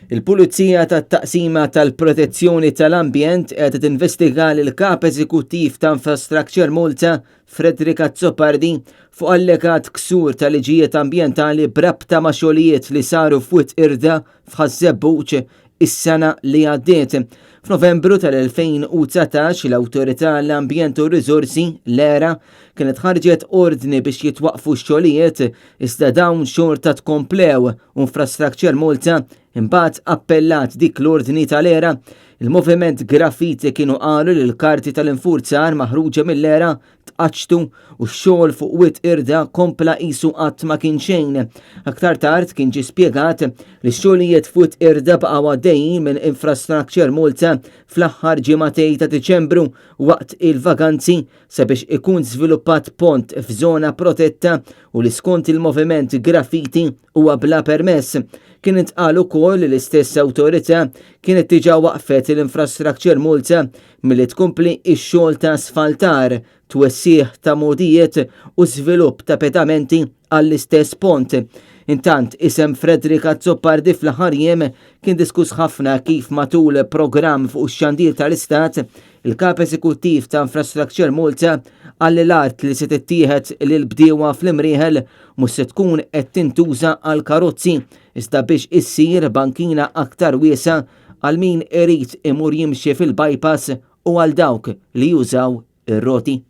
Il-Pulizija tat-Taqsima tal-Protezzjoni tal-Ambjent qiegħda tinvestiga lill-Kap Eżekuttiv ta' Infrastructure Malta Frederica Zoppardi fuq allegat ksur ta' liġijiet ambjentali b'rabta ma' xogħlijiet li saru f'Witt Irda f'Ħażebbuġ is-sena li għaddiet. F'Novembru tal-2019 l-Awtorità l-Ambjent u Riżorsi l-ERA kienet ħarġet ordni biex jitwaqfu x-xogħlijiet iżda dawn xorta tkomplew u Infrastructure Malta imbagħad appellat dik l-ordni tal-ERA. Il-moviment Graffiti kienu qalu li l-karti tal-infurzar maħruġa mill-ERA tqaċtu u x-xogħol fuq Witt Irda kompla qisu qatt ma kien xejn. Aktar tard kien ġie spjegat li x-xogħlijiet f'Witt Irda baqgħu għaddejjin minn Infrastructure Malta fl-aħħar ġimagħtej ta' Diċembru waqt il-vaganzi sabiex ikun żviluppat pont f'żona protetta u li skont il-moviment Graffiti huwa bla permess. Kien intqal ukoll li l-istess awtorità kienet diġà waqfet l-Infrastructure Malta milli tkompli x-xogħol ta' asfaltar, twessih ta' modijiet u żvilupp ta' pedamenti għall-istess pont. Intant isem Frederica Zoppardi fl-aħħar jiem kien diskuss ħafna kif matul programm fuq ix-xandir tal-Istat il-Kap Eżekuttiv ta' Infrastructure Malta għalli l-art li se tittieħed lil bdiewa fl-imrieħel mhux se tkun qed tintuża għal karozzi iżda biex issir bankina aktar wiesa għal min irid imur jimxi fil-bypass u għal dawk li jużaw ir-roti.